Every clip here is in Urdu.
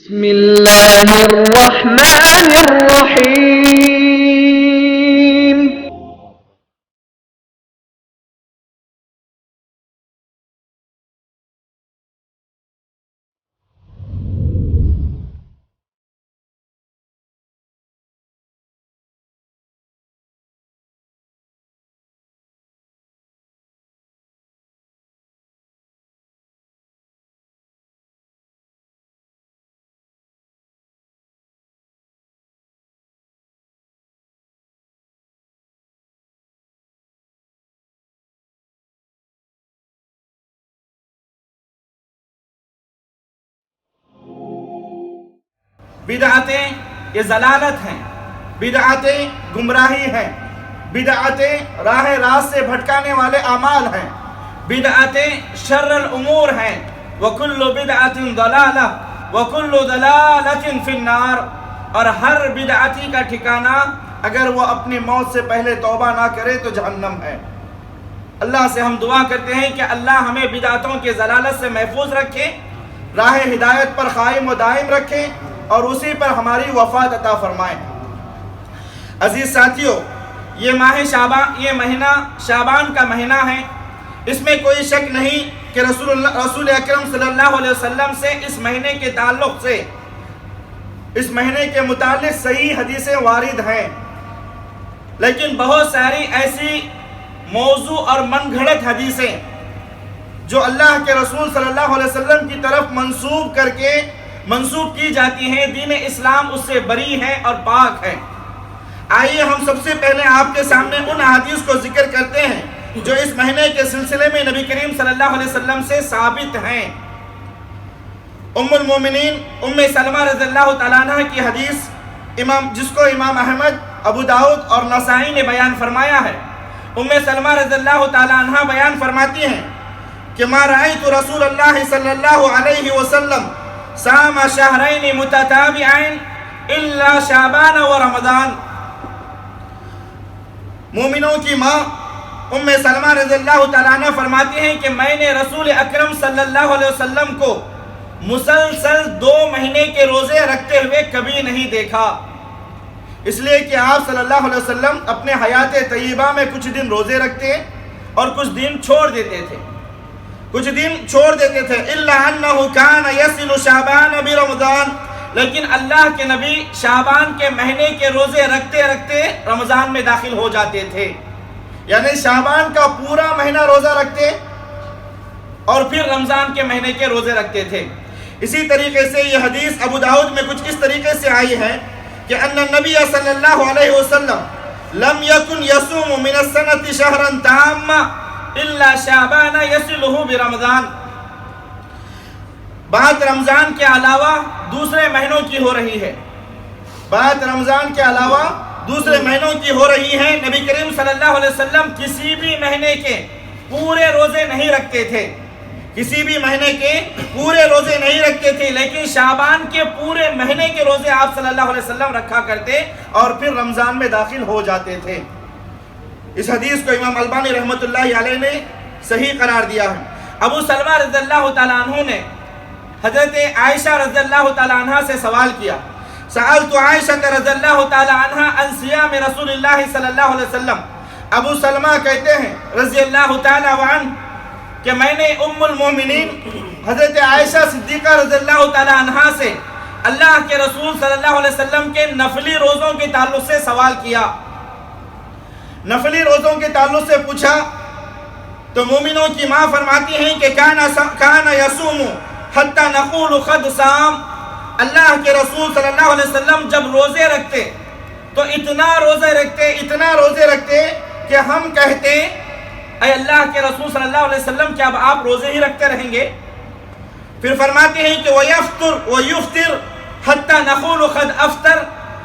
بسم الله الرحمن الرحيم. بدعتیں یہ ضلالت ہیں، بدعتیں گمراہی ہیں، بدعتیں راہ راست سے بھٹکانے والے اعمال ہیں، بدعتیں شر الامور ہیں، وکل بدعت ضلالہ وکل ضلالۃ فی النار، اور ہر بدعتی کا ٹھکانہ اگر وہ اپنی موت سے پہلے توبہ نہ کرے تو جہنم ہے۔ اللہ سے ہم دعا کرتے ہیں کہ اللہ ہمیں بدعتوں کے ضلالت سے محفوظ رکھے، راہ ہدایت پر قائم و دائم رکھے اور اسی پر ہماری وفات عطا فرمائے۔ عزیز ساتھیو، یہ مہینہ شعبان کا مہینہ ہے۔ اس میں کوئی شک نہیں کہ رسول اکرم صلی اللہ علیہ وسلم سے اس مہینے کے تعلق سے، اس مہینے کے متعلق صحیح حدیثیں وارد ہیں، لیکن بہت ساری ایسی موضوع اور من گھڑت حدیثیں جو اللہ کے رسول صلی اللہ علیہ وسلم کی طرف منسوب کی جاتی ہیں، دین اسلام اس سے بری ہے اور پاک ہے۔ آئیے ہم سب سے پہلے آپ کے سامنے ان احادیث کو ذکر کرتے ہیں جو اس مہینے کے سلسلے میں نبی کریم صلی اللہ علیہ وسلم سے ثابت ہیں۔ ام المومنین ام سلمہ رضی اللہ تعالیٰ عنہ کی حدیث جس کو امام احمد، ابو داؤد اور نسائی نے بیان فرمایا ہے۔ ام سلمہ رضی اللہ تعالیٰ عنہ بیان فرماتی ہیں کہ ما رأیت رسول اللہ صلی اللہ علیہ وسلم صام شہرین متتابعین الا شعبان و رمضان۔ مومنوں کی ماں ام سلمہ رضی اللہ تعالیٰ عنہ فرماتی ہیں کہ میں نے رسول اکرم صلی اللہ علیہ وسلم کو مسلسل 2 مہینے کے روزے رکھتے ہوئے کبھی نہیں دیکھا، اس لیے کہ آپ صلی اللہ علیہ وسلم اپنے حیات طیبہ میں کچھ دن روزے رکھتے اور کچھ دن چھوڑ دیتے تھے الا انہ کان یصل شعبان برمضان، لیکن اللہ کے نبی شعبان کے مہینے کے روزے رکھتے رکھتے رمضان میں داخل ہو جاتے تھے، یعنی شعبان کا پورا مہینہ روزہ رکھتے اور پھر رمضان کے مہینے کے روزے رکھتے تھے۔ اسی طریقے سے یہ حدیث ابو داؤد میں کچھ اس طریقے سے آئی ہے کہ ان النبی صلی اللہ علیہ وسلم لم یکن یصوم من السنۃ شہرا تاما الا شعبان یصلہ برمضان۔ بات رمضان کے علاوہ دوسرے مہینوں کی ہو رہی ہے، نبی کریم صلی اللہ علیہ وسلم کسی بھی مہینے کے پورے روزے نہیں رکھتے تھے، لیکن شعبان کے پورے مہینے کے روزے آپ صلی اللہ علیہ وسلم رکھا کرتے اور پھر رمضان میں داخل ہو جاتے تھے۔ اس حدیث کو امام البانی رحمۃ اللہ علیہ نے صحیح قرار دیا ہے۔ ابو سلمہ رضی اللہ تعالیٰ عنہ نے حضرت عائشہ رضی اللہ تعالیٰ عنہ سے سوال کیا، سألت عائشہ رضی اللہ تعالیٰ عنہ عن صیام رسول اللہ صلی اللہ علیہ وسلم۔ ابو سلمہ کہتے ہیں رضی اللہ تعالیٰ عنہ کہ میں نے ام المومنین حضرت عائشہ صدیقہ رضی اللہ تعالیٰ عنہ سے اللہ کے رسول صلی اللہ علیہ وسلم کے نفلی روزوں کے تعلق سے سوال کیا، نفلی روزوں کے تعلق سے پوچھا تو مومنوں کی ماں فرماتی ہیں کہ کان یصوم حتی نقول قد صام۔ اللہ کے رسول صلی اللہ علیہ وسلم جب روزے رکھتے تو اتنا روزے رکھتے کہ ہم کہتے اے اللہ کے رسول صلی اللہ علیہ وسلم کیا اب آپ روزے ہی رکھتے رہیں گے؟ پھر فرماتے ہیں کہ وَيَفْطِرْ حَتَّى نَقُولُ قَدْ أَفْطَرَ،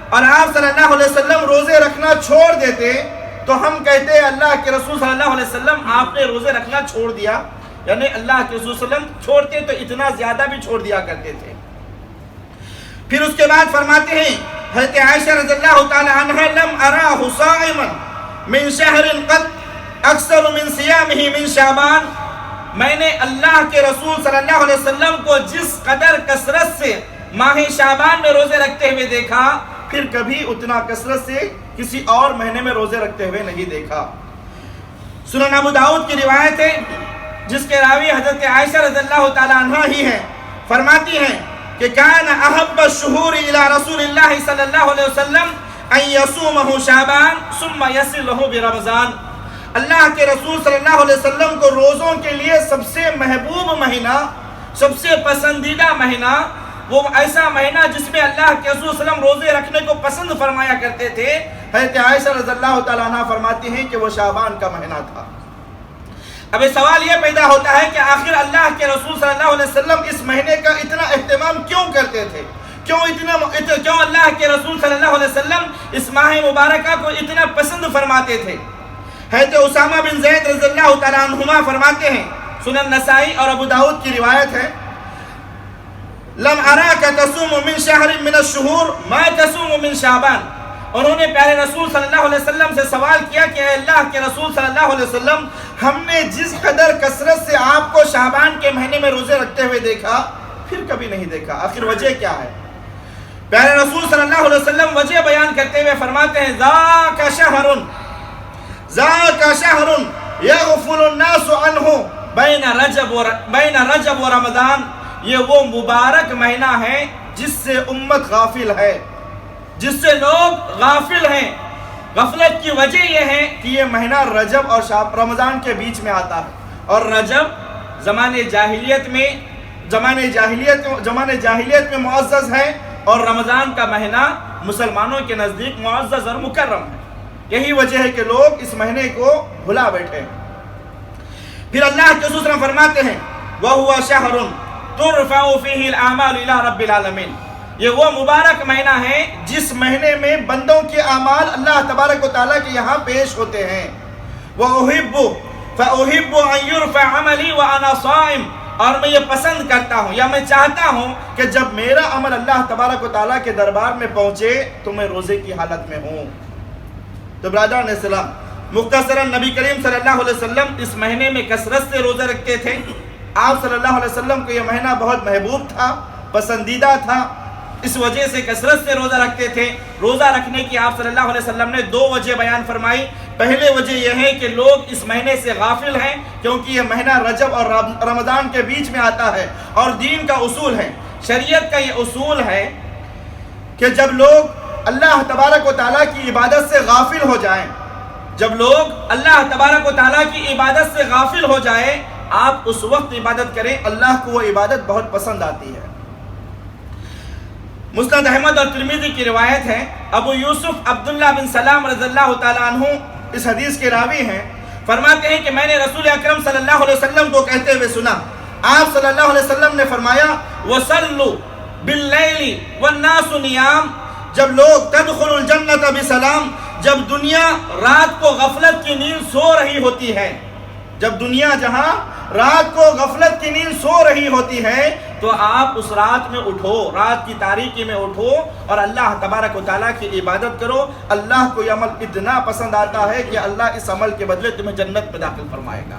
اور آپ صلی اللہ علیہ وسلم روزے رکھنا چھوڑ دیتے تو ہم کہتے اللہ کے رسول صلی اللہ علیہ وسلم آپ نے روزے رکھنا چھوڑ دیا، یعنی اللہ کے رسول صلی اللہ علیہ وسلم چھوڑتے تو اتنا زیادہ بھی چھوڑ دیا کرتے تھے۔ پھر اس کے بعد فرماتے ہیں حضرت عائشہ رضی اللہ تعالی عنہ لم اراہ صائما من شہر قط اکثر من صیامہ من شعبان، میں نے اللہ کے رسول صلی اللہ علیہ وسلم کو جس قدر کثرت سے ماہ شعبان میں روزے رکھتے ہوئے دیکھا، پھر کبھی اتنا کثرت سے کسی اور مہینے میں روزے رکھتے ہوئے نہیں دیکھا۔ سنن ابو داؤد کی روایت ہے جس کے راوی حضرت عائشہ رضی اللہ تعالی عنہا ہی ہیں، فرماتی ہیں کہ کان احب الشہور الی رسول اللہ صلی اللہ علیہ وسلم ان یصومہ شعبان ثم یصلہ برمضان۔ اللہ کے رسول صلی اللہ علیہ وسلم کو روزوں کے لیے سب سے محبوب مہینہ، سب سے پسندیدہ مہینہ، وہ ایسا مہینہ جس میں اللہ کے رسول صلی اللہ علیہ وسلم روزے رکھنے کو پسند فرمایا کرتے تھے، حضرت عائشہ رضی اللہ تعالیٰ عنہ فرماتی ہیں کہ وہ شعبان کا مہینہ تھا۔ اب سوال یہ پیدا ہوتا ہے کہ آخر اللہ کے رسول صلی اللہ علیہ وسلم اس مہینے کا اتنا اہتمام کیوں کرتے تھے؟ کیوں اللہ کے رسول صلی اللہ علیہ وسلم اس ماہ مبارکہ کو اتنا پسند فرماتے تھے؟ حضرت اسامہ بن زید رضی اللہ تعالیٰ عنہما فرماتے ہیں، سنن نسائی اور ابو داؤد کی روایت ہے، لم اراک تصوم من شہر من الشہور ما تصوم من شعبان۔ انہوں نے پیارے رسول صلی اللہ علیہ وسلم سے سوال کیا کہ اے اللہ کے رسول صلی اللہ علیہ وسلم، ہم نے جس قدر کثرت سے آپ کو شعبان کے مہینے میں روزے رکھتے ہوئے دیکھا، پھر کبھی نہیں دیکھا، آخر وجہ کیا ہے؟ پیارے رسول صلی اللہ علیہ وسلم وجہ بیان کرتے ہوئے فرماتے ہیں، ذاک شہر یغفل الناس عنہ بین رجب و رمضان۔ یہ وہ مبارک مہینہ ہے جس سے امت غافل ہے، جس سے لوگ غافل ہیں۔ غفلت کی وجہ یہ ہے کہ یہ مہینہ رجب اور رمضان کے بیچ میں آتا ہے، اور رجب زمانے جاہلیت میں معزز ہے، اور رمضان کا مہینہ مسلمانوں کے نزدیک معزز اور مکرم ہے۔ یہی وجہ ہے کہ لوگ اس مہینے کو بھلا بیٹھے۔ پھر اللہ کے رسول صلی اللہ علیہ وسلم فرماتے ہیں، وَهُوَ شَهْرٌ تُرْفَعُ فِيهِ الْأَعْمَالُ إِلَىٰ رَبِّ الْعَالَمِينَ۔ یہ وہ مبارک مہینہ ہے جس مہینے میں بندوں کے اعمال اللہ تبارک و تعالیٰ کے یہاں پیش ہوتے ہیں۔ فَأُحِبُّ أَن يُرْفَعَ عَمَلِي وَأَنَا صَائِمٌ۔ اور میں یہ پسند کرتا ہوں یا میں چاہتا ہوں کہ جب میرا عمل اللہ تبارک و تعالیٰ کے دربار میں پہنچے تو میں روزے کی حالت میں ہوں۔ تو برادران اسلام، مختصراً نبی کریم صلی اللہ علیہ وسلم اس مہینے میں کثرت سے روزے رکھتے تھے۔ آپ صلی اللہ علیہ وسلم کو یہ مہینہ بہت محبوب تھا، پسندیدہ تھا، اس وجہ سے کثرت سے روزہ رکھتے تھے۔ روزہ رکھنے کی آپ صلی اللہ علیہ وسلم نے دو وجہ بیان فرمائی۔ پہلے وجہ یہ ہے کہ لوگ اس مہینے سے غافل ہیں، کیونکہ یہ مہینہ رجب اور رمضان کے بیچ میں آتا ہے، اور دین کا اصول ہے، شریعت کا یہ اصول ہے کہ جب لوگ اللہ تبارک و تعالیٰ کی عبادت سے غافل ہو جائیں، جب لوگ اللہ تبارک و تعالیٰ کی عبادت سے غافل ہو جائیں، آپ اس وقت عبادت کریں، اللہ کو وہ عبادت بہت پسند آتی ہے۔ مسند احمد اور ترمذی کی روایت ہے، ابو یوسف عبداللہ بن سلام رضی اللہ تعالیٰ عنہ اس حدیث کے راوی ہیں، فرماتے ہیں کہ میں نے رسول اکرم صلی اللہ علیہ وسلم کو کہتے ہوئے سنا، آپ صلی اللہ علیہ وسلم نے فرمایا، وَصَلُّوا بِاللَّيْلِ وَالنَّاسُ نِيَامٌ۔ جب لوگ تدخل الجنت بسلام، جب دنیا رات کو غفلت کی نیند سو رہی ہوتی ہے، جب دنیا جہاں رات کو غفلت کی نیند سو رہی ہوتی ہے، تو آپ اس رات میں اٹھو، رات کی تاریکی میں اٹھو اور اللہ تبارک و تعالیٰ کی عبادت کرو۔ اللہ کو یہ عمل اتنا پسند آتا ہے کہ اللہ اس عمل کے بدلے تمہیں جنت میں داخل فرمائے گا۔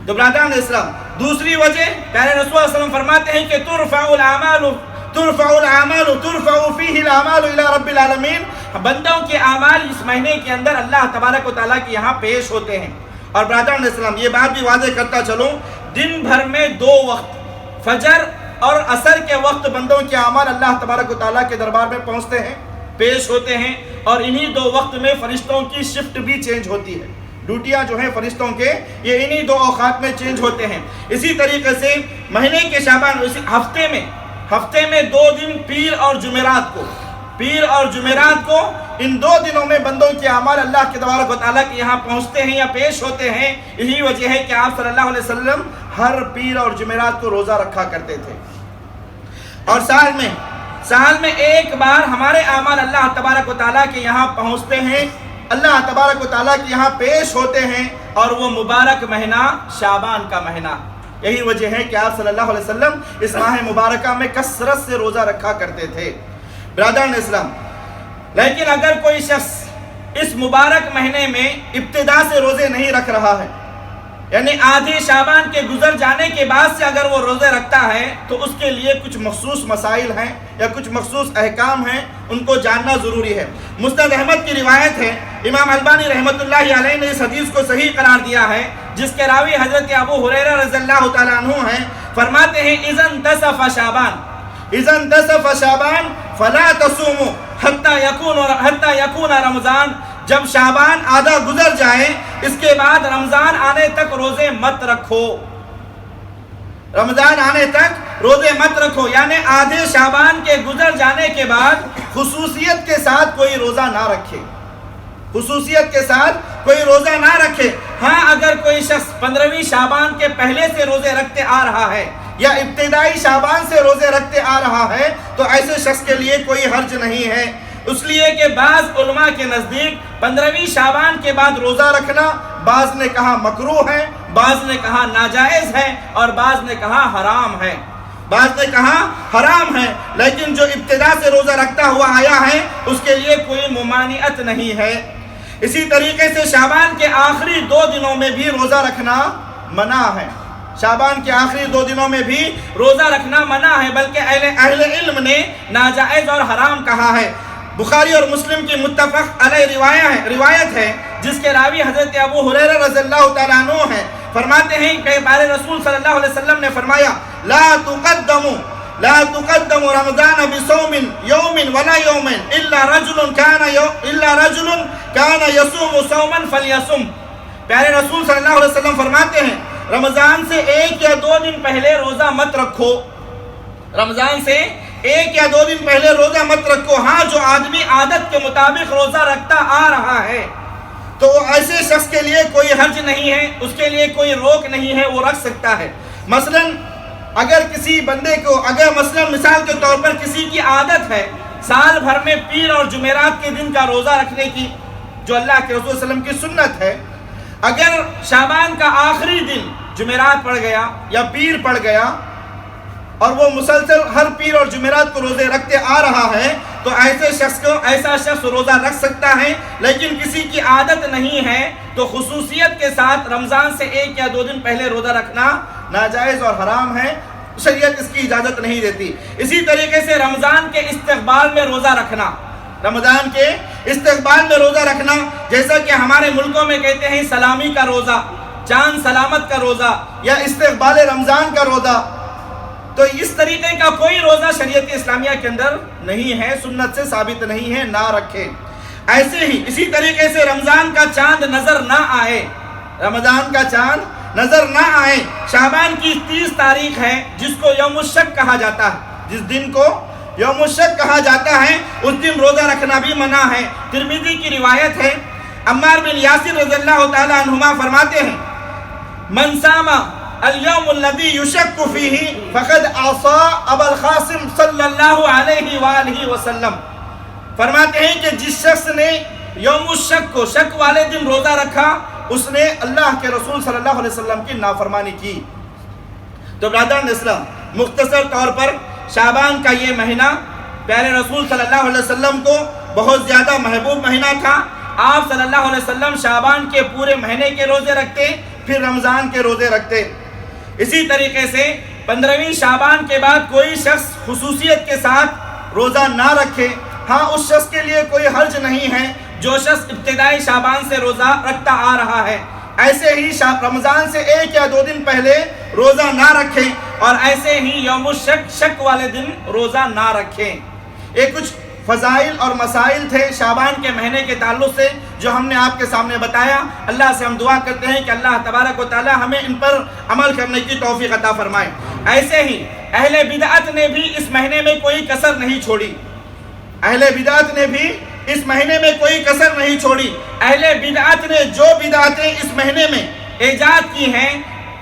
تو برادران اسلام، دوسری وجہ پیارے رسول صلی اللہ علیہ وسلم فرماتے ہیں کہ ترفع فیہ الاعمال الی رب العالمین۔ بندوں کے اعمال اس مہینے کے اندر اللہ تبارک و تعالیٰ کے یہاں پیش ہوتے ہیں۔ اور برادران اسلام، یہ بات بھی واضح کرتا چلوں، دن بھر میں دو وقت، فجر اور عصر کے وقت بندوں کے اعمال اللہ تبارک و تعالیٰ کے دربار میں پہنچتے ہیں، پیش ہوتے ہیں، اور انہی دو وقت میں فرشتوں کی شفٹ بھی چینج ہوتی ہے۔ ڈیوٹیاں جو ہیں فرشتوں کے، یہ انہی دو اوقات میں چینج ہوتے ہیں۔ اسی طریقے سے مہینے کے شعبان، ہفتے میں 2 دن پیر اور جمعرات کو ان 2 دنوں میں بندوں کے اعمال اللہ کے تبارک و تعالیٰ کے یہاں پہنچتے ہیں یا پیش ہوتے ہیں۔ یہی وجہ ہے کہ آپ صلی اللہ علیہ وسلم ہر پیر اور جمعرات کو روزہ رکھا کرتے تھے۔ اور سال میں ایک بار ہمارے اعمال اللہ تبارک و تعالیٰ کے یہاں پہنچتے ہیں، اللہ تبارک و تعالیٰ کے یہاں پیش ہوتے ہیں، اور وہ مبارک مہینہ شعبان کا مہینہ۔ یہی وجہ ہے کہ آپ صلی اللہ علیہ وسلم اس ماہ مبارکہ میں کثرت سے روزہ رکھا کرتے تھے۔ برادران اسلام، لیکن اگر کوئی شخص اس مبارک مہینے میں ابتدا سے روزے نہیں رکھ رہا ہے، یعنی آدھے شعبان کے گزر جانے کے بعد سے اگر وہ روزے رکھتا ہے تو اس کے لیے کچھ مخصوص مسائل ہیں یا کچھ مخصوص احکام ہیں، ان کو جاننا ضروری ہے۔ مسند احمد کی روایت ہے، امام البانی رحمۃ اللہ علیہ نے اس حدیث کو صحیح قرار دیا ہے، جس کے راوی حضرت ابو ہریرہ رضی اللہ تعالیٰ عنہ ہیں۔ فرماتے ہیں اذا انتصف شعبان فلا تصوموا حتى يكون رمضان، جب شعبان آدھا گزر جائے اس کے بعد رمضان آنے تک روزے مت رکھو، رمضان آنے تک روزے مت رکھو، یعنی آدھے شعبان کے گزر جانے کے بعد خصوصیت کے ساتھ کوئی روزہ نہ رکھے، خصوصیت کے ساتھ کوئی روزہ نہ رکھے۔ ہاں اگر کوئی شخص 15ویں شعبان کے پہلے سے روزے رکھتے آ رہا ہے یا ابتدائی شعبان سے روزے رکھتے آ رہا ہے تو ایسے شخص کے لیے کوئی حرج نہیں ہے، اس لیے کہ بعض علماء کے نزدیک 15ویں شعبان کے بعد روزہ رکھنا بعض نے کہا مکروہ ہے، بعض نے کہا ناجائز ہے اور بعض نے کہا حرام ہے، بعض نے کہا حرام ہے، لیکن جو ابتدا سے روزہ رکھتا ہوا آیا ہے اس کے لیے کوئی ممانعت نہیں ہے۔ اسی طریقے سے شعبان کے آخری 2 دنوں میں بھی روزہ رکھنا منع ہے، شعبان کے آخری 2 دنوں میں بھی روزہ رکھنا منع ہے، بلکہ اہل علم نے ناجائز اور حرام کہا ہے۔ بخاری اور مسلم کی متفق علیہ روایت ہے، جس کے راوی حضرت ابو ہریرہ رضی اللہ تعالیٰ عنہ ہیں۔ فرماتے ہیں کہ پیارے رسول صلی اللہ علیہ وسلم نے فرمایا لا تقدم رمضان بصوم يوم ولا يوم الا رجل كان يصوم صوما فليصم۔ پیارے رسول صلی اللہ علیہ وسلم فرماتے ہیں رمضان سے 1 یا 2 دن پہلے روزہ مت رکھو، رمضان سے 1 یا 2 دن پہلے روزہ مت رکھو۔ ہاں جو آدمی عادت کے مطابق روزہ رکھتا آ رہا ہے تو ایسے شخص کے لیے کوئی حرج نہیں ہے، اس کے لیے کوئی روک نہیں ہے، وہ رکھ سکتا ہے۔ مثلا اگر کسی بندے کو مثال کے طور پر کسی کی عادت ہے سال بھر میں پیر اور جمعرات کے دن کا روزہ رکھنے کی، جو اللہ کے رسول صلی اللہ علیہ وسلم کی سنت ہے، اگر شعبان کا آخری دن جمعرات پڑ گیا یا پیر پڑ گیا اور وہ مسلسل ہر پیر اور جمعرات کو روزے رکھتے آ رہا ہے تو ایسا شخص روزہ رکھ سکتا ہے، لیکن کسی کی عادت نہیں ہے تو خصوصیت کے ساتھ رمضان سے 1 یا 2 دن پہلے روزہ رکھنا ناجائز اور حرام ہے، شریعت اس کی اجازت نہیں دیتی۔ اسی طریقے سے رمضان کے استقبال میں روزہ رکھنا، رمضان کے استقبال میں روزہ رکھنا، جیسا کہ ہمارے ملکوں میں کہتے ہیں سلامی کا روزہ، چاند سلامت کا روزہ یا استقبال رمضان کا روزہ، تو اس طریقے کا کوئی روزہ شریعت اسلامیہ کے اندر نہیں ہے، سنت سے ثابت نہیں ہے، نہ رکھیں۔ ایسے ہی اسی طریقے سے رمضان کا چاند نظر نہ آئے، رمضان کا چاند نظر نہ آئے، شعبان کی 30 تاریخ ہے جس کو یوم الشک کہا جاتا ہے، جس دن کو یوم الشک کہا جاتا ہے اس دن روزہ رکھنا بھی منع ہے۔ ترمذی کی روایت ہے، عمار بن یاسر رضی اللہ تعالی عنہما فرماتے ہیں من صام اليوم الذي يشك فيه فقد عصى ابا القاسم صلی اللہ علیہ وآلہ وسلم۔ فرماتے ہیں کہ جس شخص نے یوم الشک کو، شک والے دن روزہ رکھا، اس نے اللہ کے رسول صلی اللہ علیہ وسلم کی نافرمانی کی۔ تو برادران اسلام، مختصر طور پر شعبان کا یہ مہینہ پیارے رسول صلی اللہ علیہ وسلم کو بہت زیادہ محبوب مہینہ تھا۔ آپ صلی اللہ علیہ وسلم شعبان کے پورے مہینے کے روزے رکھتے، پھر رمضان کے روزے رکھتے۔ اسی طریقے سے 15ویں شعبان کے بعد کوئی شخص خصوصیت کے ساتھ روزہ نہ رکھے، ہاں اس شخص کے لیے کوئی حرج نہیں ہے جو شخص ابتدائی شعبان سے روزہ رکھتا آ رہا ہے۔ ایسے ہی رمضان سے 1 یا 2 دن پہلے روزہ نہ رکھیں، اور ایسے ہی یوم الشک، شک والے دن روزہ نہ رکھیں۔ یہ کچھ فضائل اور مسائل تھے شعبان کے مہینے کے تعلق سے جو ہم نے آپ کے سامنے بتایا۔ اللہ سے ہم دعا کرتے ہیں کہ اللہ تبارک و تعالی ہمیں ان پر عمل کرنے کی توفیق عطا فرمائے۔ ایسے ہی اہل بدعت نے بھی اس مہینے میں کوئی کسر نہیں چھوڑی، اہل بدعت نے بھی اس مہینے میں کوئی کسر نہیں چھوڑی۔ اہل بدعت نے جو بدعتیں اس مہینے میں ایجاد کی ہیں،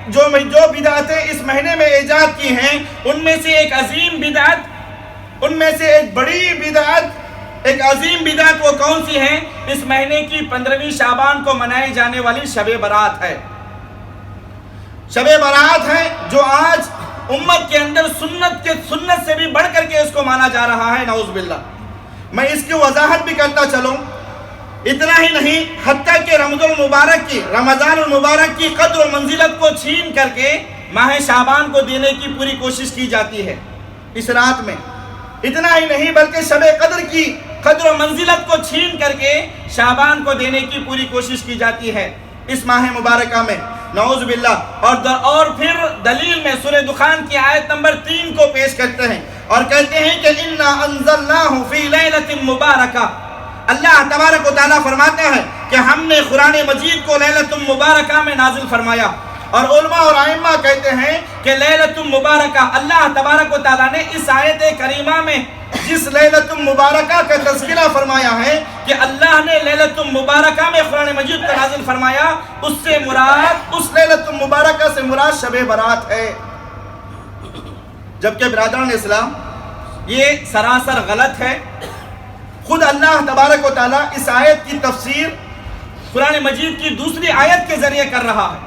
جو بدعتیں اس مہینے میں ایجاد کی ہیں، ان میں سے ایک عظیم بدعت، ان میں سے ایک بڑی بدعت، ایک عظیم بدعت وہ کون سی ہے؟ اس مہینے کی 15ویں شعبان کو منائی جانے والی شب برات ہے۔ شب برات ہے جو آج امت کے اندر سنت سے بھی بڑھ کر کے اس کو مانا جا رہا ہے، نعوذ باللہ۔ میں اس کی وضاحت بھی کرتا چلوں اتنا ہی نہیں، حتیٰ کہ رمضان المبارک کی قدر و منزلت کو چھین کر کے ماہ شعبان کو دینے کی پوری کوشش کی جاتی ہے اس رات میں۔ اتنا ہی نہیں بلکہ شب قدر کی قدر و منزلت کو چھین کر کے شعبان کو دینے کی پوری کوشش کی جاتی ہے اس ماہ مبارکہ میں، نعوذ باللہ۔ اور پھر دلیل میں سورہ دخان کی آیت نمبر 3 کو پیش کرتے ہیں اور کہتے ہیں کہ اِنَّا أَنزَلْنَاهُ فِي لَيْلَةٍ مُبَارَكَةٍ۔ اللہ تبارک و تعالیٰ فرماتا ہے کہ ہم نے قرآن مجید کو لیلۃ مبارکہ میں نازل فرمایا، اور علماء اور ائمہ کہتے ہیں کہ لیلۃ مبارکہ، اللہ تبارک و تعالیٰ نے اس آیت کریمہ میں جس لیلۃ مبارکہ کا تذکرہ فرمایا ہے کہ اللہ نے لیلۃ مبارکہ میں قرآن مجید کو نازل فرمایا، اس لیلۃ مبارکہ سے مراد شب برات ہے۔ جبکہ برادران اسلام یہ سراسر غلط ہے۔ خود اللہ تبارک و تعالیٰ اس آیت کی تفسیر قرآن مجید کی دوسری آیت کے ذریعے کر رہا ہے،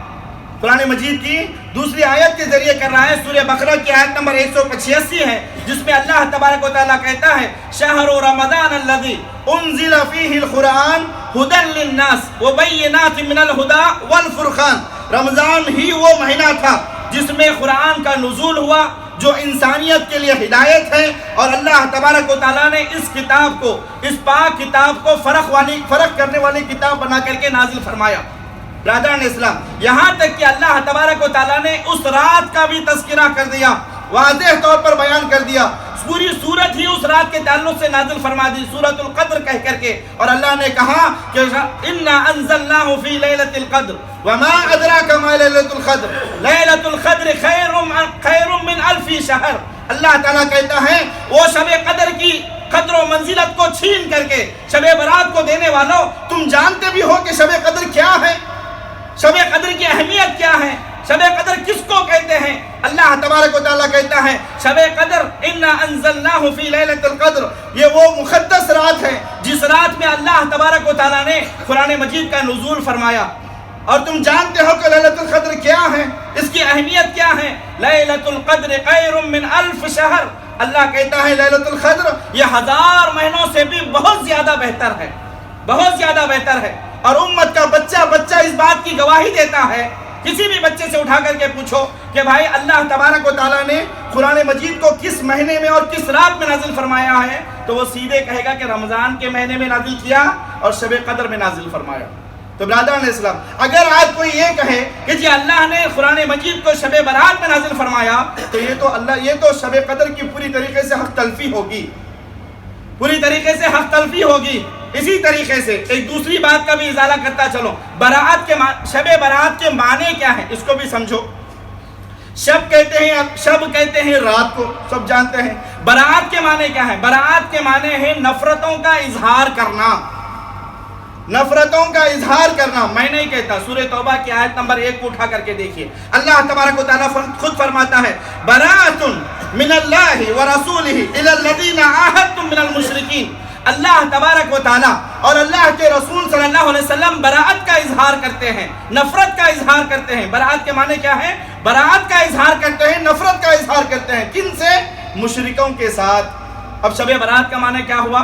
قرآن مجید کی دوسری آیت کے ذریعے کر رہا ہے۔ سورہ بقرہ کی آیت نمبر 185 ہے، جس میں اللہ تبارک و تعالیٰ کہتا ہے شہر رمضان الذی انزل فیہ القرآن ھدی للناس وبینات من الھدی والفرقان۔ رمضان ہی وہ مہینہ تھا جس میں قرآن کا نزول ہوا، جو انسانیت کے لیے ہدایت ہے، اور اللہ تبارک و تعالیٰ نے اس کتاب کو، اس پاک کتاب کو فرق کرنے والی کتاب بنا کر کے نازل فرمایا۔ برادران اسلام، یہاں تک کہ اللہ تبارک و تعالیٰ نے اس رات کا بھی تذکرہ کر دیا، واضح طور پر بیان کر دیا، پوری سورت ہی اس رات کے تعلق سے نازل فرما دی، سورۃ القدر کہہ کر کے، اور اللہ نے کہا کہ اِنَّا أَنزَلْنَاهُ فِي لَيْلَةِ الْقَدْرِ وَمَا أَدْرَاكَ مَا لَيْلَةُ الْقَدْرِ لَيْلَةُ الْقَدْرِ خَيْرٌ مِّنْ أَلْفِ شَهْرٍ۔ اللہ تعالیٰ کہتا ہے وہ شب قدر کی قدر و منزلت کو چھین کر کے شب برات کو دینے والوں، تم جانتے بھی ہو کہ شب قدر کیا ہے، شب قدر کی اہمیت کیا ہے، شب قدر کس کو کہتے ہیں؟ اللہ تبارک و تعالیٰ کہتا ہے شب قدر اِنَّا أَنزَلْنَاهُ فِي لَيْلَةِ الْقَدْرِ، یہ وہ مقدس رات ہے جس رات میں اللہ تبارک و تعالیٰ نے قرآن مجید کا نزول فرمایا۔ اور تم جانتے ہو کہ لیلۃ القدر کیا ہے، اس کی اہمیت کیا ہے؟ لیلۃ القدر خیر من الف شہر۔ اللہ کہتا ہے لیلۃ القدر یہ 1000 مہینوں سے بھی بہت زیادہ بہتر ہے، بہت زیادہ بہتر ہے۔ اور امت کا بچہ اس بات کی گواہی دیتا ہے۔ کسی بھی بچے سے اٹھا کر کے پوچھو کہ بھائی اللہ تبارک و تعالیٰ نے قرآن مجید کو کس مہینے میں اور کس رات میں نازل فرمایا ہے، تو وہ سیدھے کہے گا کہ رمضان کے مہینے میں نازل کیا اور شب قدر میں نازل فرمایا۔ تو برادران اسلام، اگر آج کوئی یہ کہے کہ جی اللہ نے قرآن مجید کو شب برات میں نازل فرمایا، تو یہ تو شب قدر کی پوری طریقے سے حق تلفی ہوگی، پوری طریقے سے حق تلفی ہوگی۔ اسی طریقے سے ایک دوسری بات کا بھی ازالہ کرتا چلو، شب برات کے معنی کیا ہے اس کو بھی سمجھو۔ شب کہتے ہیں رات کو، سب جانتے ہیں۔ برات کے معنی کیا ہے؟ برات کے معنی ہے نفرتوں کا اظہار کرنا، نفرتوں کا اظہار کرنا۔ میں نہیں کہتا، سورہ توبہ کی آیت نمبر 1 کو اٹھا کر کے دیکھیے، اللہ تبارک و تعالیٰ خود فرماتا ہے براۃ من اللہ ورسولہ الی الذین عاہدتم من المشرکین۔ اللہ تبارک و تعالیٰ اور اللہ کے رسول صلی اللہ علیہ وسلم براءت کا اظہار کرتے ہیں، نفرت کا اظہار کرتے ہیں۔ براءت کے معنی کیا ہے؟ براءت کا اظہار کرتے ہیں، نفرت کا اظہار کرتے ہیں۔ کن سے؟ مشرکوں کے ساتھ۔ اب شب برات کا معنی کیا ہوا؟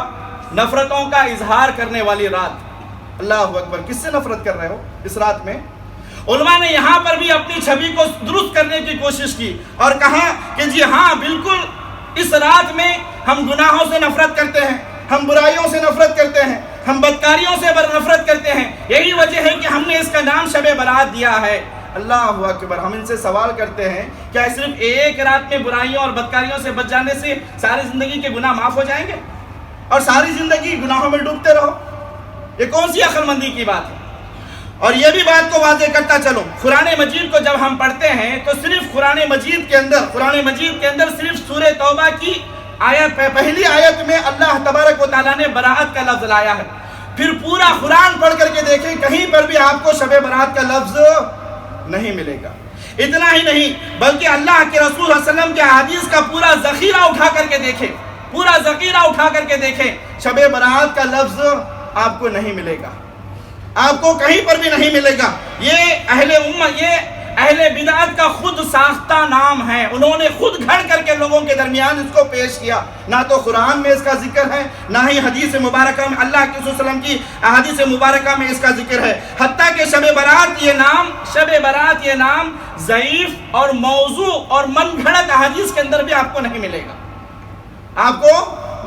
نفرتوں کا اظہار کرنے والی رات۔ اللہ اکبر، کس سے نفرت کر رہے ہو اس رات میں؟ علماء نے یہاں پر بھی اپنی چھوی کو درست کرنے کی کوشش کی اور کہا کہ جی ہاں بالکل، اس رات میں ہم گناہوں سے نفرت کرتے ہیں، ہم برائیوں سے نفرت کرتے ہیں، ہم بدکاریوں سے نفرت کرتے ہیں۔ یہی وجہ ہے کہ ہم نے اس کا نام شب برات دیا ہے۔ اللہ اکبر، ہم ان سے سوال کرتے ہیں کیا صرف ایک رات میں برائیوں اور بدکاریوں سے بچ جانے سے ساری زندگی کے گناہ معاف ہو جائیں گے اور ساری زندگی گناہوں میں ڈوبتے رہو؟ یہ کون سی عقل مندی کی بات ہے؟ اور یہ بھی بات کو واضح کرتا چلو، قرآن مجید کو جب ہم پڑھتے ہیں تو صرف قرآن مجید کے اندر صرف سورہ توبہ کی پہلی آیت میں اللہ تبارک و تعالیٰ نے براءت کا لفظ لایا ہے۔ پھر پورا قرآن پڑھ کر کے دیکھیں، کہیں پر بھی آپ کو شب برات کا لفظ نہیں ملے گا۔ اتنا ہی نہیں بلکہ اللہ کے رسول صلی اللہ علیہ وسلم کے حدیث کا پورا ذخیرہ اٹھا کر کے دیکھیں، پورا ذخیرہ اٹھا کر کے دیکھیں، شب برات کا لفظ آپ کو نہیں ملے گا، آپ کو کہیں پر بھی نہیں ملے گا۔ یہ اہل بدعت کا خود ساختہ نام ہے، انہوں نے خود گھڑ کر کے لوگوں کے درمیان اس کو پیش کیا۔ نہ تو قرآن میں اس کا ذکر ہے، نہ ہی حدیث مبارکہ میں اللہ کے رسول صلی اللہ علیہ وسلم کی احادیث مبارکہ میں اس کا ذکر ہے۔ حتیٰ کہ شب برات یہ نام ضعیف اور موضوع اور من گھڑت احادیث کے اندر بھی آپ کو نہیں ملے گا، آپ کو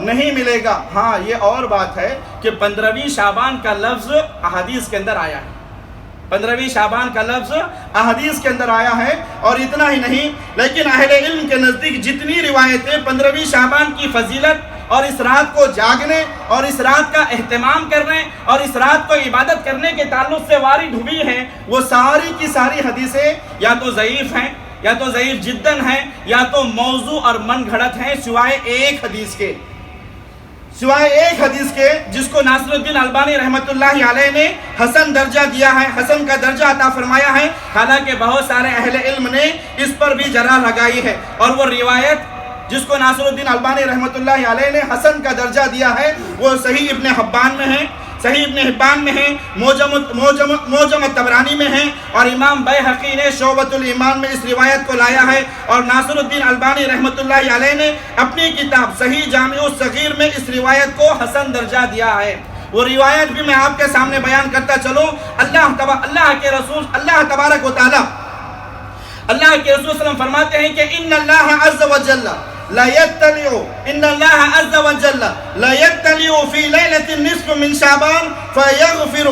نہیں ملے گا۔ ہاں یہ اور بات ہے کہ 15ویں شعبان کا لفظ احادیث کے اندر آیا ہے، 15ویں شعبان کا لفظ احادیث کے اندر آیا ہے۔ اور اتنا ہی نہیں، لیکن اہل علم کے نزدیک جتنی روایتیں 15ویں شعبان کی فضیلت اور اس رات کو جاگنے اور اس رات کا اہتمام کرنے اور اس رات کو عبادت کرنے کے تعلق سے وارد ہوئی ہیں، وہ ساری کی ساری حدیثیں یا تو ضعیف ہیں، یا تو ضعیف جداً ہیں، یا تو موضوع اور من گھڑت ہیں، سوائے ایک حدیث کے جس کو ناصر الدین البانی رحمۃ اللہ علیہ نے حسن درجہ دیا ہے، حسن کا درجہ عطا فرمایا ہے۔ حالانکہ بہت سارے اہل علم نے اس پر بھی جرح لگائی ہے، اور وہ روایت جس کو ناصر الدین البانی رحمۃ اللہ علیہ نے حسن کا درجہ دیا ہے وہ صحیح ابن حبان میں ہے، موجم الطبرانی میں ہے، اور امام بیہقی نے شعبۃ الایمان میں اس روایت کو لایا ہے، اور ناصر الدین البانی رحمۃ اللہ علیہ نے اپنی کتاب صحیح جامع الصغیر میں اس روایت کو حسن درجہ دیا ہے۔ وہ روایت بھی میں آپ کے سامنے بیان کرتا چلوں۔ اللہ کے رسول تبارک و تعالی اللہ کے رسول صلی اللہ علیہ وسلم فرماتے ہیں کہ ان اللہ عز وجل لا يطلع في ليلة النصف من شعبان فيغفر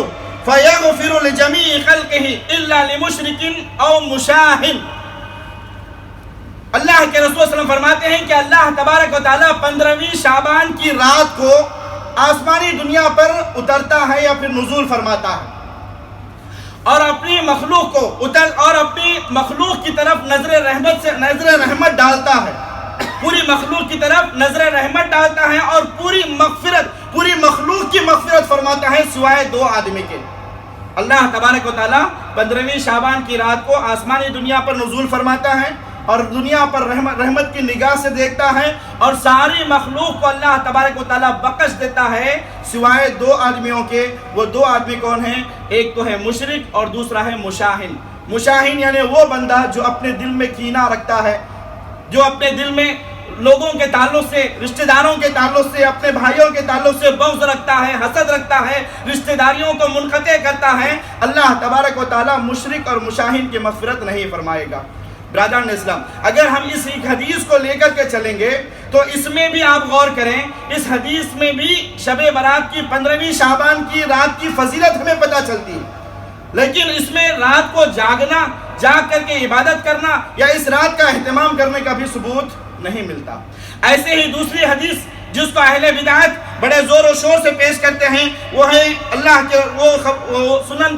لجميع خلقه الا لمشرك او مشاهد۔ اللہ کے رسول صلی اللہ علیہ وسلم فرماتے ہیں کہ اللہ تبارک و تعالیٰ 15ویں شعبان کی رات کو آسمانی دنیا پر اترتا ہے یا پھر نزول فرماتا ہے، اور اپنی مخلوق کی طرف نظر رحمت ڈالتا ہے، پوری مخلوق کی طرف نظر رحمت ڈالتا ہے، اور پوری مخلوق کی مغفرت فرماتا ہے سوائے 2 آدمی کے۔ اللہ تبارک و تعالیٰ 15ویں شعبان کی رات کو آسمانی دنیا پر نزول فرماتا ہے، اور دنیا پر رحمت کی نگاہ سے دیکھتا ہے، اور ساری مخلوق کو اللہ تبارک و تعالیٰ بخش دیتا ہے سوائے 2 آدمیوں کے۔ وہ 2 آدمی کون ہیں؟ ایک تو ہے مشرک اور دوسرا ہے مشاہن۔ مشاہن یعنی وہ بندہ جو اپنے دل میں کینہ رکھتا ہے، جو اپنے دل میں لوگوں کے تعلق سے، رشتہ داروں کے تعلق سے، اپنے بھائیوں کے تعلق سے بغض رکھتا ہے، حسد رکھتا ہے، رشتہ داریوں کو منقطع کرتا ہے، اللہ تبارک و تعالیٰ مشرک اور مشاہن کی مغفرت نہیں فرمائے گا۔ برادران اسلام، اگر ہم اس ایک حدیث کو لے کر کے چلیں گے تو اس میں بھی آپ غور کریں، اس حدیث میں بھی شب برات کی 15ویں شعبان کی رات کی فضیلت ہمیں پتہ چلتی ہے، لیکن اس میں رات کو جاگ کر کے عبادت کرنا یا اس رات کا اہتمام کرنے کا بھی ثبوت نہیں ملتا۔ ایسے ہی دوسری حدیث جس کو اہل بدعت بڑے زور و شور سے پیش کرتے ہیں وہ ہے وہ سنن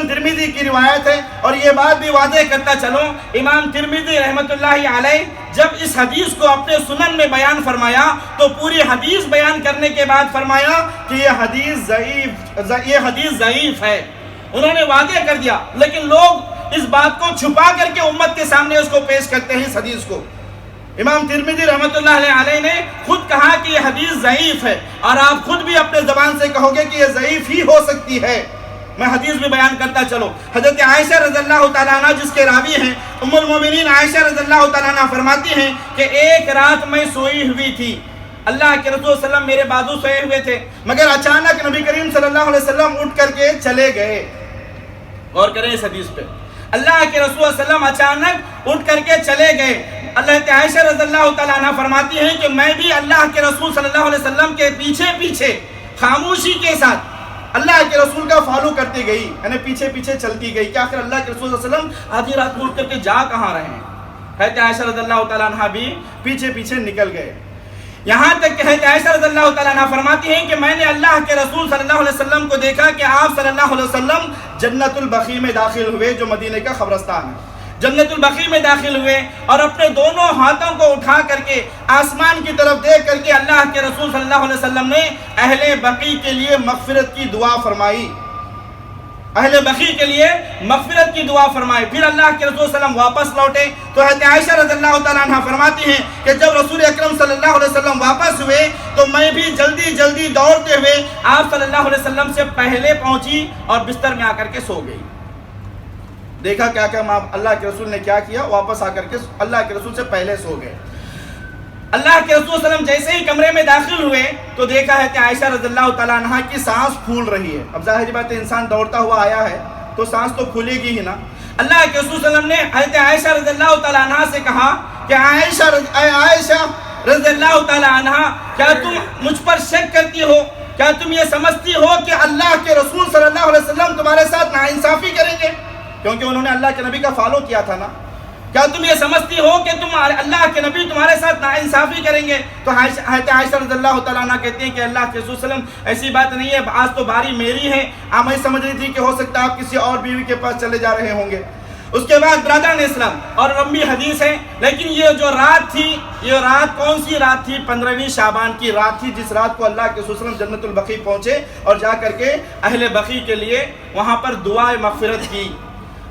ترمذی کی روایت ہے، اور یہ بات بھی واضح کرتا چلوں، امام ترمذی رحمۃ اللہ علیہ جب اس حدیث کو اپنے سنن میں بیان فرمایا تو پوری حدیث بیان کرنے کے بعد فرمایا کہ یہ حدیث ضعیف ہے، انہوں نے واضح کر دیا، لیکن لوگ اس بات کو چھپا کر کے امت کے سامنے اس کو پیش کرتے ہیں۔ اس حدیث کو امام ترمذی رحمۃ اللہ علیہ نے خود کہا کہ یہ حدیث ضعیف ہے، اور آپ خود بھی اپنے زبان سے کہو گے کہ یہ ضعیف ہی ہو سکتی ہے۔ میں حدیث بھی بیان کرتا چلوں، حضرت عائشہ رضی اللہ تعالیٰ عنہ جس کے راوی ہیں ام المومنین عائشہ رضی اللہ تعالیٰ عنہ فرماتی ہیں کہ ایک رات میں سوئی ہوئی تھی، اللہ کے رسول صلی اللہ علیہ وسلم میرے بازو سوئے ہوئے تھے، مگر اچانک نبی کریم صلی اللہ علیہ وسلم اٹھ کر کے چلے گئے۔ غور کریں اس حدیث پہ، اللہ کے رسول صلی اللہ علیہ وسلم اچانک اٹھ کر کے چلے گئے۔ اللہ عائشہ رضی اللہ تعالیٰ عنہ فرماتی ہیں کہ میں بھی اللہ کے رسول صلی اللہ علیہ وسلم کے پیچھے خاموشی کے ساتھ اللہ کے رسول کا فالو کرتی گئی، یعنی پیچھے چلتی گئی کہ آخر اللہ کے رسول صلی اللہ علیہ وسلم آدھی رات اٹھ کر کے جا کہاں رہے ہیں۔ حضرت عائشہ رضی اللہ تعالیٰ عنہ بھی پیچھے نکل گئے، یہاں تک کہ حضرت عائشہ رضی اللہ تعالیٰ عنہ فرماتی ہیں کہ میں نے اللہ کے رسول صلی اللہ علیہ وسلم کو دیکھا کہ آپ صلی اللہ علیہ وسلم جنت البقیع میں داخل ہوئے، جو مدینہ کا قبرستان ہے، جنت البقیع میں داخل ہوئے، اور اپنے دونوں ہاتھوں کو اٹھا کر کے آسمان کی طرف دیکھ کر کے اللہ کے رسول صلی اللہ علیہ وسلم نے اہل بقیع کے لیے مغفرت کی دعا فرمائی، اہل بقیع کے لیے مغفرت کی دعا فرمائی۔ پھر اللہ کے رسول صلی اللہ علیہ وسلم واپس لوٹے تو حضرت عائشہ رضی اللہ تعالیٰ عنہ فرماتی ہیں کہ جب رسول اکرم صلی اللہ علیہ وسلم واپس ہوئے تو میں بھی جلدی دوڑتے ہوئے آپ صلی اللہ علیہ وسلم سے پہلے پہنچی اور بستر میں آ کر کے سو گئی۔ دیکھا کیا کہ اللہ کے رسول نے کیا کیا, واپس آ کر کے اللہ کے رسول سے پہلے سو گئے. اللہ کے رسول صلی اللہ علیہ وسلم جیسے ہی کمرے میں داخل ہوئے تو دیکھا ہے کہ عائشہ رضی اللہ تعالیٰ عنہ کی سانس پھول رہی ہے. اب ظاہر بات ہے انسان دوڑتا ہوا آیا ہے تو سانس تو پھولے گی ہی نا. اللہ کے رسول صلی اللہ علیہ وسلم نے حضرت عائشہ رضی اللہ تعالیٰ عنہ سے کہا کہ عائشہ رضی اللہ تعالیٰ عنہ, کیا تم مجھ پر شک کرتی ہو؟ کیا تم یہ سمجھتی ہو کہ اللہ کے رسول صلی اللہ علیہ وسلم تمہارے ساتھ ناانصافی کریں گے؟ کیونکہ انہوں نے اللہ کے نبی کا فالو کیا تھا نا. کیا تم یہ سمجھتی ہو کہ اللہ کے نبی تمہارے ساتھ ناانصافی کریں گے؟ تو حضرت عائشہ رضی اللہ تعالیٰ عنہ کہتے ہیں کہ اللہ کے رسول صلی اللہ علیہ وسلم ایسی بات نہیں ہے, آج تو باری میری ہے. آپ میں سمجھ رہی تھی کہ ہو سکتا ہے آپ کسی اور بیوی کے پاس چلے جا رہے ہوں گے. اس کے بعد برادران اسلام, اور لمبی حدیث ہے, لیکن یہ جو رات تھی, یہ رات کون سی رات تھی؟ 15ویں شعبان کی رات تھی, جس رات کو اللہ کے رسول صلی اللہ علیہ وسلم جنت البقیع پہنچے اور جا کر کے اہل بقیع کے لیے وہاں پر دعائے مغفرت کی.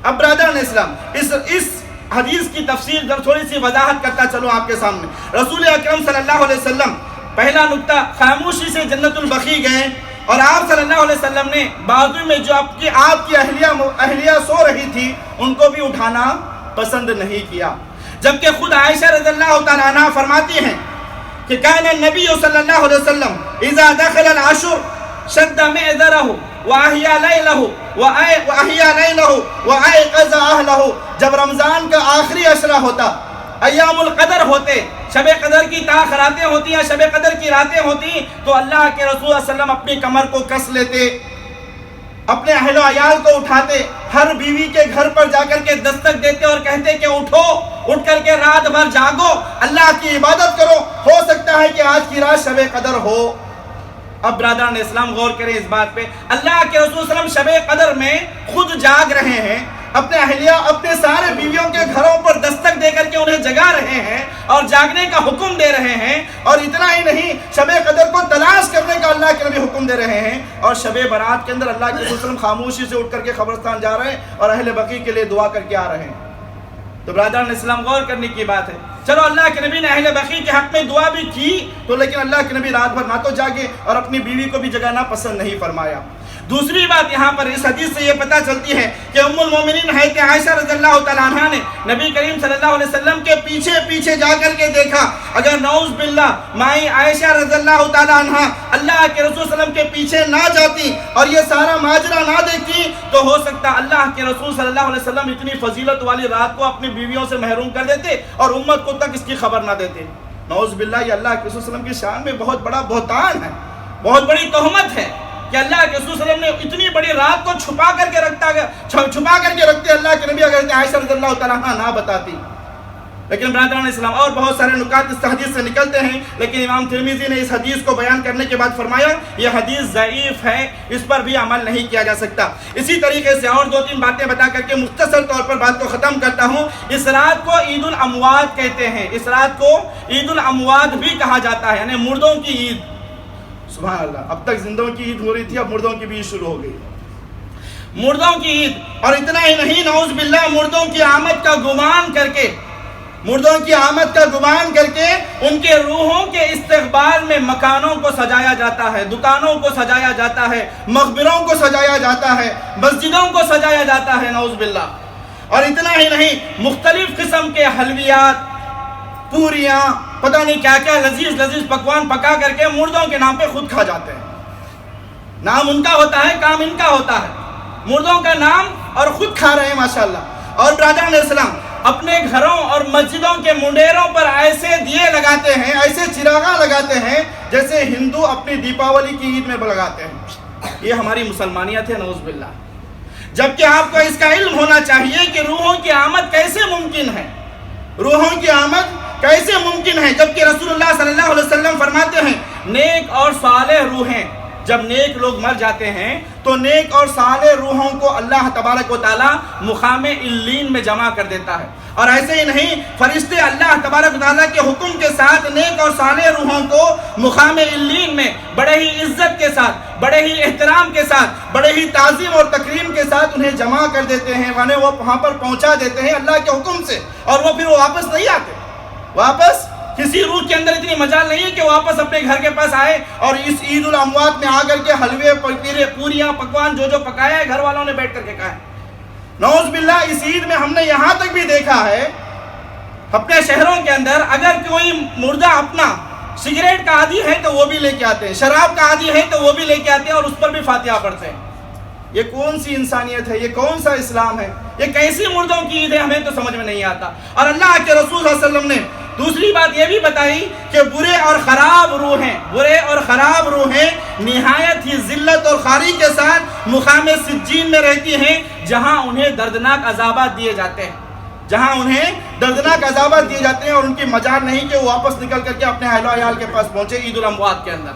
اب برادران اسلام, اس حدیث کی تفسیر جب تھوڑی سی وضاحت کرتا چلو آپ کے سامنے. رسول اکرم صلی اللہ علیہ وسلم پہلا نقطہ, خاموشی سے جنت البقیع گئے اور آپ صلی اللہ علیہ وسلم نے بازو میں جو آپ کی اہلیہ سو رہی تھی ان کو بھی اٹھانا پسند نہیں کیا. جبکہ خود عائشہ رضی اللہ تعالیٰ عنہ فرماتی ہیں کہ کان النبی صلی اللہ علیہ وسلم اذا دخل العشر شد معذرہ واحیا لیلہ وایقظ اہلہ. جب رمضان کا آخری عشرہ ہوتا, ایام القدر ہوتے, شب قدر کی تاخراتیں ہوتی یا شب قدر کی راتیں ہوتی, تو اللہ کے رسول صلی اللہ علیہ وسلم اپنی کمر کو کس لیتے, اپنے اہل و عیال کو اٹھاتے, ہر بیوی کے گھر پر جا کر کے دستک دیتے اور کہتے کہ اٹھو, اٹھ کر کے رات بھر جاگو, اللہ کی عبادت کرو, ہو سکتا ہے کہ آج کی رات شب قدر ہو. اب برادران اسلام غور کریں اس بات پہ, اللہ کے رسول صلی اللہ علیہ وسلم شب قدر میں خود جاگ رہے ہیں, اپنے اہلیہ اپنے سارے بیویوں کے گھروں پر دستک دے کر کے انہیں جگا رہے ہیں اور جاگنے کا حکم دے رہے ہیں. اور اتنا ہی نہیں, شب قدر کو تلاش کرنے کا اللہ کے نبی حکم دے رہے ہیں, اور شب برات کے اندر اللہ کے رسول صلی اللہ علیہ وسلم خاموشی سے اٹھ کر کے قبرستان جا رہے ہیں اور اہل بقیع کے لیے دعا کر کے آ رہے ہیں. تو برادران اسلام غور کرنے کی بات ہے. چلو اللہ کے نبی نے اہل بقیع کے حق میں دعا بھی کی تو, لیکن اللہ کے نبی رات بھر نہ تو جاگے اور اپنی بیوی کو بھی جگانا پسند نہیں فرمایا. دوسری بات یہاں پر اس حدیث سے یہ پتہ چلتی ہے کہ ام المومنین حضرت عائشہ رضی اللہ تعالیٰ عنہ نے نبی کریم صلی اللہ علیہ وسلم کے پیچھے پیچھے جا کر کے دیکھا. اگر نعوذ باللہ مائی عائشہ رضی اللہ تعالیٰ عنہ اللہ کے رسول صلی اللہ علیہ وسلم کے پیچھے نہ جاتی اور یہ سارا ماجرا نہ دیکھتی تو ہو سکتا اللہ کے رسول صلی اللہ علیہ وسلم اتنی فضیلت والی رات کو اپنی بیویوں سے محروم کر دیتے اور امت کو تک اس کی خبر نہ دیتے. نعوذ باللہ, یہ اللہ کے رسول صلی اللہ علیہ وسلم کی شان میں بہت بڑا بہتان ہے, بہت بڑی تہمت ہے کہ اللہ کے رسول صلی اللہ علیہ وسلم نے اتنی بڑی رات کو چھپا کر کے رکھتے اللہ کے نبی اگر عائشہ رضی اللہ تعالیٰ عنہ نہ بتاتی. لیکن برادران اسلام اور بہت سارے نکات اس حدیث سے نکلتے ہیں, لیکن امام ترمذی نے اس حدیث کو بیان کرنے کے بعد فرمایا یہ حدیث ضعیف ہے, اس پر بھی عمل نہیں کیا جا سکتا. اسی طریقے سے اور 2-3 باتیں بتا کر کے مختصر طور پر بات کو ختم کرتا ہوں. اس رات کو عید الاموات کہتے ہیں, اس رات کو عید الاموات بھی کہا جاتا ہے, یعنی مردوں کی عید. سبحان اللہ, اب تک زندوں کی عید ہو رہی تھی, اب مردوں کی بھی عید شروع ہو گئی, مردوں کی عید. اور اتنا ہی نہیں, نعوذ باللہ مردوں کی آمد کا گمان کر کے ان کے روحوں کے استقبال میں مکانوں کو سجایا جاتا ہے, دکانوں کو سجایا جاتا ہے, مقبروں کو سجایا جاتا ہے, مسجدوں کو سجایا جاتا ہے, نعوذ باللہ. اور اتنا ہی نہیں, مختلف قسم کے حلویات, پوریاں, پتہ نہیں کیا کیا لذیذ پکوان پکا کر کے مردوں کے نام پہ خود کھا جاتے ہیں. نام ان کا ہوتا ہے, کام ان کا ہوتا ہے, مردوں کا نام اور خود کھا رہے ہیں ماشاءاللہ. اور برادران اسلام اپنے گھروں اور مسجدوں کے منڈیروں پر ایسے دیے لگاتے ہیں, ایسے چراغاں لگاتے ہیں جیسے ہندو اپنی دیپاولی کی عید میں لگاتے ہیں. یہ ہماری مسلمانیت ہے, نعوذ باللہ. جبکہ آپ کو اس کا علم ہونا چاہیے کہ روحوں کی آمد کیسے ممکن ہے, روحوں کی آمد کیسے ممکن ہے, جبکہ رسول اللہ صلی اللہ علیہ وسلم فرماتے ہیں نیک اور صالح روحیں, جب نیک لوگ مر جاتے ہیں تو نیک اور صالح روحوں کو اللہ تبارک و تعالیٰ مقام علیین میں جمع کر دیتا ہے. اور ایسے ہی نہیں, فرشتے اللہ تبارک و تعالیٰ کے حکم کے ساتھ نیک اور صالح روحوں کو مقام علیین میں بڑے ہی عزت کے ساتھ, بڑے ہی احترام کے ساتھ, بڑے ہی تعظیم اور تکریم کے ساتھ انہیں جمع کر دیتے ہیں, انہیں وہ وہاں پر پہنچا دیتے ہیں اللہ کے حکم سے, اور وہ پھر واپس نہیں آتے. واپس کسی روح کے اندر اتنی مجال نہیں ہے کہ واپس اپنے گھر کے پاس آئے اور اس عید الاموات میں آ کر کے حلوے, پوریاں, پکوان جو پکایا ہے گھر والوں نے بیٹھ کر کے کھائے. نعوذ باللہ اس عید میں ہم نے یہاں تک بھی دیکھا ہے اپنے شہروں کے اندر اگر کوئی مردہ اپنا سگریٹ کا عادی ہے تو وہ بھی لے کے آتے ہیں، شراب کا عادی ہے تو وہ بھی لے کے آتے ہیں اور اس پر بھی فاتحہ پڑھتے ہیں۔ یہ کون سی انسانیت ہے؟ یہ کون سا اسلام ہے؟ یہ کیسی مردوں کی عید ہے؟ ہمیں تو سمجھ میں نہیں آتا۔ اور اللہ کے رسول صلی اللہ علیہ وسلم نے دوسری بات یہ بھی بتائی کہ برے اور خراب روحیں نہایت ہی ذلت اور خاری کے ساتھ مقام سجین میں رہتی ہیں، جہاں انہیں دردناک عذابات دیے جاتے ہیں، اور ان کی مجال نہیں کہ وہ واپس نکل کر کے اپنے اہل و عیال کے پاس پہنچے عید الاموات کے اندر۔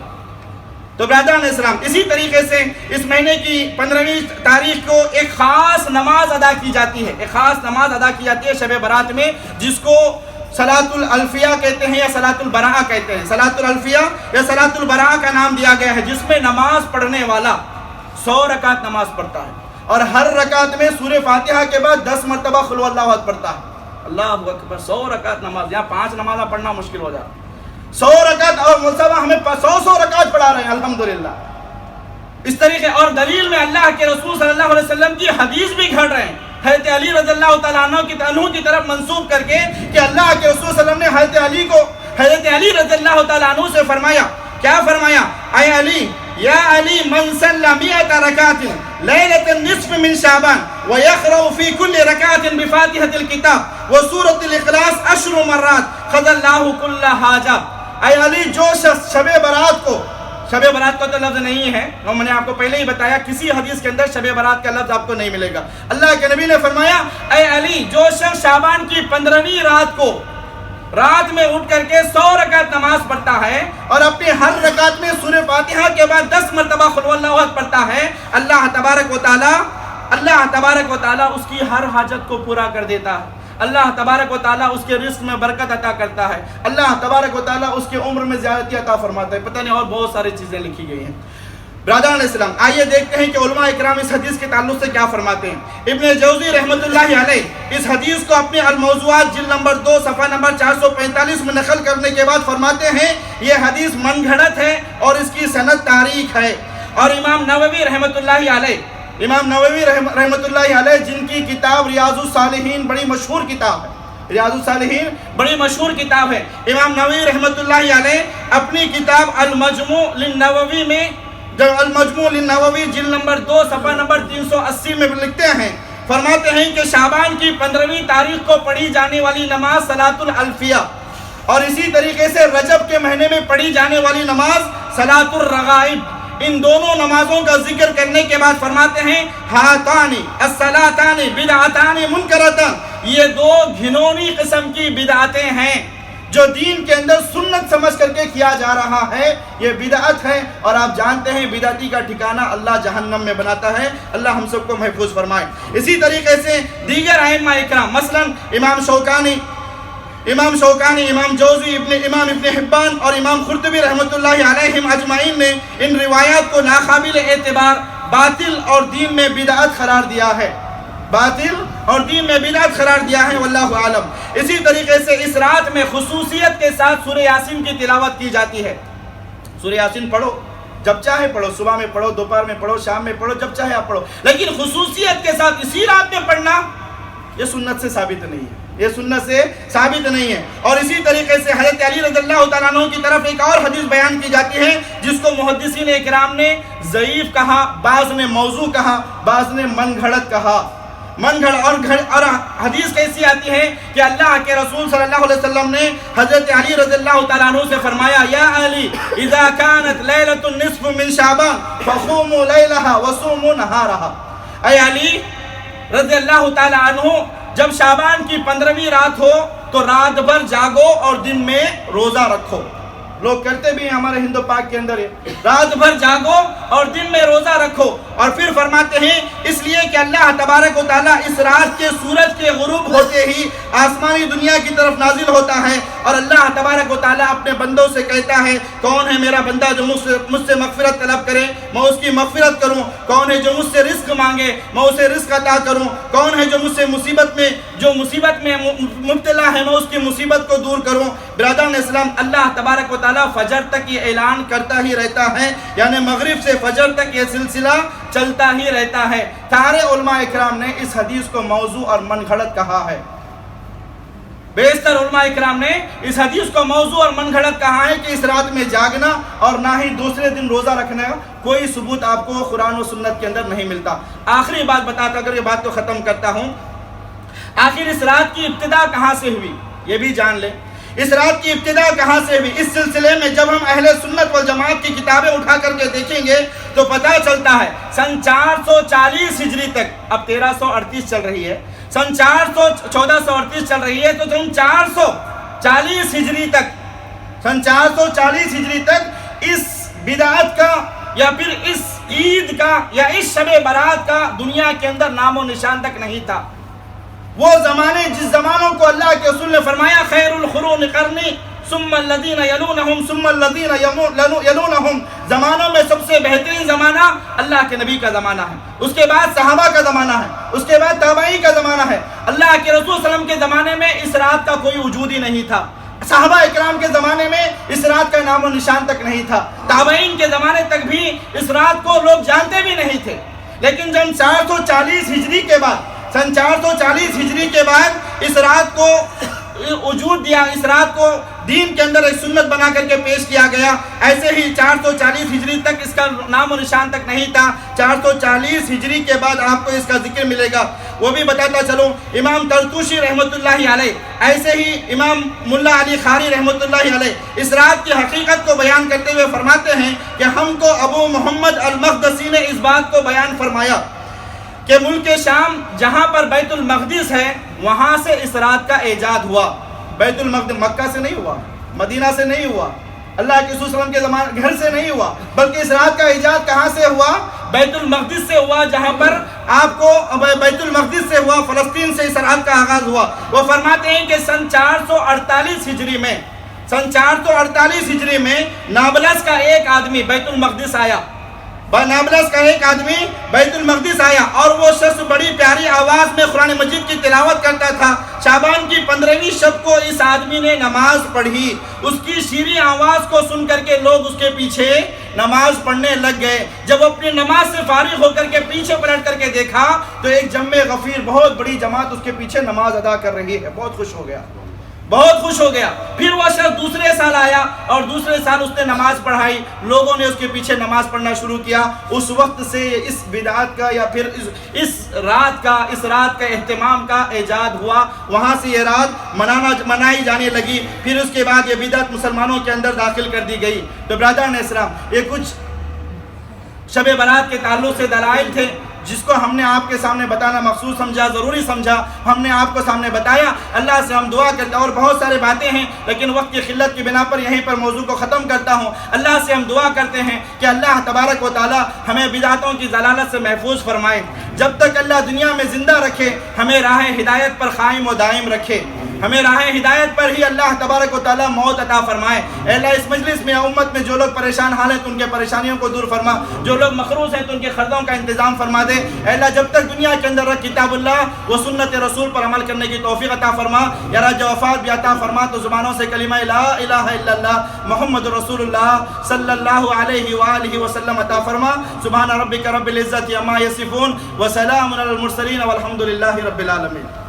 تو برادران اسلام، اسی طریقے سے اس مہینے کی 15ویں تاریخ کو ایک خاص نماز ادا کی جاتی ہے شب برات میں، جس کو صلاۃ الالفیہ کہتے ہیں یا صلاۃ البراءہ کہتے ہیں۔ صلاۃ الالفیہ یا صلاۃ البراءہ کا نام دیا گیا ہے، جس میں نماز پڑھنے والا 100 رکعت نماز پڑھتا ہے اور ہر رکعت میں سورہ فاتحہ کے بعد 10 مرتبہ قل اللہ احد پڑھتا ہے۔ اللہ اکبر، 100 رکعت نماز، یہاں 5 نمازیں پڑھنا مشکل ہو جاتا ہے۔ 100 رکعت، اور مصطفیٰ ہمیں 100 رکعت پڑھا رہے ہیں، الحمدللہ۔ اس طریقے اور دلیل میں اللہ کے رسول صلی اللہ علیہ وسلم کی حدیث بھی گھڑ رہے ہیں، حضرت علی رضی اللہ تعالیٰ عنہ کی طرف منسوب کر کے کہ اللہ کے رسول صلی اللہ علیہ وسلم نے حضرت علی رضی اللہ تعالیٰ عنہ سے فرمایا، کیا فرمایا؟ اے علی، یا علی، من صلی 100 رکعت لیلۃ النصف من شعبان ویقرأ فی کل رکعت بفاتحۃ الکتاب وسورۃ الاخلاص 10 مرات خض اللہ کل حاجہ۔ اے علی، جو شخص شب برات کو تو لفظ نہیں ہے، اور میں نے آپ کو پہلے ہی بتایا کسی حدیث کے اندر شب برات کا لفظ آپ کو نہیں ملے گا۔ اللہ کے نبی نے فرمایا، اے علی، جو شخص شعبان کی 15ویں رات میں اٹھ کر کے 100 رکعت نماز پڑھتا ہے اور اپنی ہر رکعت میں سورہ فاتحہ کے بعد 10 مرتبہ قل اللہ احد پڑھتا ہے، اللہ تبارک و تعالیٰ اس کی ہر حاجت کو پورا کر دیتا ہے۔ اللہ تبارک و تعالیٰ اس کے رزق میں برکت عطا کرتا ہے، اللہ تبارک و تعالیٰ اس کے عمر میں زیادتی عطا فرماتا ہے، پتہ نہیں اور بہت ساری چیزیں لکھی گئی ہیں۔ برادران اسلام، آئیے دیکھتے ہیں کہ علماء اکرام اس حدیث کے تعلق سے کیا فرماتے ہیں۔ ابن جوزی رحمۃ اللہ علیہ اس حدیث کو اپنے الموضوعات جلد نمبر 2 صفحہ نمبر 445 میں نقل کرنے کے بعد فرماتے ہیں، یہ حدیث من گھڑت ہے اور اس کی سند تاریخ ہے۔ اور امام نووی رحمۃ اللہ علیہ جن کی کتاب ریاض الصالحین بڑی مشہور کتاب ہے، امام نووی رحمۃ اللہ علیہ اپنی کتاب المجموع للنووی میں، المجموع للنووی جلد نمبر 2 صفحہ نمبر 380 میں لکھتے ہیں، فرماتے ہیں کہ شعبان کی 15ویں تاریخ کو پڑھی جانے والی نماز صلاۃ الالفیہ، اور اسی طریقے سے رجب کے مہینے میں پڑھی جانے والی نماز صلاۃ الرغائب، ان دونوں نمازوں کا ذکر کرنے کے بعد فرماتے ہیں، ہاتانی الصلاتان بدعتان منکرتان، یہ 2 گھنونی قسم کی بدعتیں ہیں جو دین کے اندر سنت سمجھ کر کے کیا جا رہا ہے، یہ بدعت ہے، اور آپ جانتے ہیں بدعتی کا ٹھکانہ اللہ جہنم میں بناتا ہے۔ اللہ ہم سب کو محفوظ فرمائے۔ اسی طریقے سے دیگر ائمہ اکرام، مثلا امام شوکانی، امام جوزی، امام ابن حبان اور امام قرطبی رحمۃ اللہ علیہم اجمعین نے ان روایات کو ناقابل اعتبار، باطل اور دین میں بدعت قرار دیا ہے، واللہ عالم۔ اسی طریقے سے اس رات میں خصوصیت کے ساتھ سورہ یاسین کی تلاوت کی جاتی ہے۔ سورہ یاسین پڑھو، جب چاہے پڑھو، صبح میں پڑھو، دوپہر میں پڑھو، شام میں پڑھو، جب چاہے آپ پڑھو، لیکن خصوصیت کے ساتھ اسی رات میں پڑھنا یہ سنت سے ثابت نہیں ہے، اور اسی طریقے سے حضرت علی رضی اللہ تعالیٰ عنہ کی طرف ایک اور حدیث بیان کی جاتی ہے، جس کو محدثین اکرام نے ضعیف کہا، بعض نے موضوع کہا، بعض نے من گھڑت کہا۔ اور حدیث کیسی آتی ہے کہ اللہ کے رسول صلی اللہ علیہ وسلم نے حضرت علی رضی اللہ تعالیٰ عنہ سے فرمایا، یا علی، اذا كانت لیلۃ النصف من شعبان فصوموا لیلہا وصوموا نہارہا۔ اے علی رضی اللہ تعالیٰ عنہ، جب شعبان کی 15ویں رات ہو تو رات بھر جاگو اور دن میں روزہ رکھو۔ لوگ کرتے بھی ہیں ہمارے ہندو پاک کے اندر، رات بھر جاگو اور دن میں روزہ رکھو۔ اور پھر فرماتے ہیں، اس لیے کہ اللہ تبارک و تعالیٰ اس رات کے سورج کے غروب ہوتے ہی آسمانی دنیا کی طرف نازل ہوتا ہے، اور اللہ تبارک و تعالیٰ اپنے بندوں سے کہتا ہے، کون ہے میرا بندہ جو مجھ سے مغفرت طلب کرے، میں اس کی مغفرت کروں، کون ہے جو مجھ سے رزق مانگے، میں اسے رزق عطا کروں، کون ہے جو مجھ سے جو مصیبت میں مبتلا ہے، میں اس کی مصیبت کو دور کروں۔ برادران اسلام، اللہ تبارک و تعالیٰ تعالیٰ فجر تک یہ اعلان کرتا ہی رہتا ہے، یعنی مغرب سے فجر تک یہ سلسلہ چلتا ہی رہتا ہے۔ سارے علماء اکرام نے اس حدیث کو موضوع اور من گھڑت کہا ہے۔ بیشتر علماء اکرام نے اس حدیث کو موضوع اور من گھڑت کہا ہے کہ اس رات میں جاگنا اور نہ ہی دوسرے دن روزہ رکھنا کوئی ثبوت آپ کو قرآن و سنت کے اندر نہیں ملتا۔ آخری بات بتاتا اگر یہ بات کو ختم کرتا ہوں، آخر اس رات کی ابتدا کہاں سے ہوئی یہ بھی جان لیں۔ اس رات کی ابتدا کہاں سے ہوئی؟ اس سلسلے میں جب ہم اہل سنت والجماعت کی کتابیں اٹھا کر کے دیکھیں گے تو پتہ چلتا ہے سن 440 ہجری تک، اب 1338 چل رہی ہے، سن 1438 چل رہی ہے، تو سن 440 ہجری تک، سن 440 ہجری تک اس بدعت کا یا پھر اس عید کا یا اس شب برات کا دنیا کے اندر نام و نشان تک نہیں تھا۔ وہ زمانے جس زمانوں کو اللہ کے رسول نے فرمایا خیر القرون قرنی ثم الذین یلونہم ثم الذین یلونہم، زمانوں میں سب سے بہترین زمانہ اللہ کے نبی کا زمانہ ہے، اس کے بعد صحابہ کا زمانہ ہے، اس کے بعد تابعین کا زمانہ ہے۔ اللہ کے رسول صلی اللہ علیہ وسلم کے زمانے میں اس رات کا کوئی وجود ہی نہیں تھا، صحابہ اکرام کے زمانے میں اس رات کا نام و نشان تک نہیں تھا، تابعین کے زمانے تک بھی اس رات کو لوگ جانتے بھی نہیں تھے۔ لیکن جب 440 ہجری کے بعد، سن 440 ہجری کے بعد اس رات کو وجود دیا، اس رات کو دین کے اندر ایک سنت بنا کر کے پیش کیا گیا۔ ایسے ہی 440 ہجری تک اس کا نام و نشان تک نہیں تھا، 440 ہجری کے بعد آپ کو اس کا ذکر ملے گا۔ وہ بھی بتاتا چلوں، امام طرطوشی رحمۃ اللہ علیہ، ایسے ہی امام ملا علی خاری رحمۃ اللہ علیہ اس رات کی حقیقت کو بیان کرتے ہوئے فرماتے ہیں کہ ہم کو ابو محمد المقدسی نے اس بات کو بیان فرمایا کہ ملک شام جہاں پر بیت المقدس ہے وہاں سے اس رات کا ایجاد ہوا۔ بیت المقدس مکہ سے نہیں ہوا، مدینہ سے نہیں ہوا، اللہ کے رسول صلی اللہ علیہ وسلم کے زمانے گھر سے نہیں ہوا، بلکہ اس رات کا ایجاد کہاں سے ہوا؟ بیت المقدس سے ہوا، جہاں پر آپ کو بیت المقدس سے ہوا، فلسطین سے اس رات کا آغاز ہوا۔ وہ فرماتے ہیں کہ سن 448 ہجری میں، سن 448 ہجری میں نابلس کا ایک آدمی بیت المقدس آیا، نابلس کا ایک آدمی بیت المقدس آیا، اور وہ شخص بڑی پیاری آواز میں قرآن مجید کی تلاوت کرتا تھا۔ شعبان کی 15ویں شب کو اس آدمی نے نماز پڑھی، اس کی شیریں آواز کو سن کر کے لوگ اس کے پیچھے نماز پڑھنے لگ گئے۔ جب اپنی نماز سے فارغ ہو کر کے پیچھے پلٹ کر کے دیکھا تو ایک جمع غفیر بہت بڑی جماعت اس کے پیچھے نماز ادا کر رہی ہے، بہت خوش ہو گیا، بہت خوش ہو گیا۔ پھر وہ شخص دوسرے سال آیا اور دوسرے سال اس نے نماز پڑھائی، لوگوں نے اس کے پیچھے نماز پڑھنا شروع کیا۔ اس وقت سے اس بدعت کا یا پھر اس رات کا اہتمام کا ایجاد ہوا، وہاں سے یہ رات منائی جانے لگی۔ پھر اس کے بعد یہ بدعت مسلمانوں کے اندر داخل کر دی گئی۔ تو برادران اسلام، یہ کچھ شب برات کے تعلق سے دلائل تھے جس کو ہم نے آپ کے سامنے بتانا مخصوص سمجھا، ضروری سمجھا، ہم نے آپ کو سامنے بتایا۔ اللہ سے ہم دعا کرتے ہیں، اور بہت سارے باتیں ہیں لیکن وقت کی قلت کی بنا پر یہیں پر موضوع کو ختم کرتا ہوں۔ اللہ سے ہم دعا کرتے ہیں کہ اللہ تبارک و تعالی ہمیں بدعتوں کی ضلالت سے محفوظ فرمائے۔ جب تک اللہ دنیا میں زندہ رکھے ہمیں راہ ہدایت پر قائم و دائم رکھے، ہمیں راہ ہدایت پر ہی اللہ تبارک و تعالی موت عطا فرمائے۔ اے اللہ اس مجلس میں امت میں جو لوگ پریشان حال ہیں تو ان کے پریشانیوں کو دور فرما، جو لوگ مقروض ہیں تو ان کے قرضوں کا انتظام فرما دے۔ اے اللہ جب تک دنیا کے اندر کتاب اللہ و سنت رسول پر عمل کرنے کی توفیق عطا فرما۔ یا رب وفات بھی عطا فرما تو زبانوں سے کلمہ لا الہ الا اللہ محمد رسول اللہ صلی اللہ علیہ وآلہ وسلم عطا فرما۔ سبحان ربک رب العزت عما یصفون وسلام علی المرسلین والحمد للہ رب العالمین۔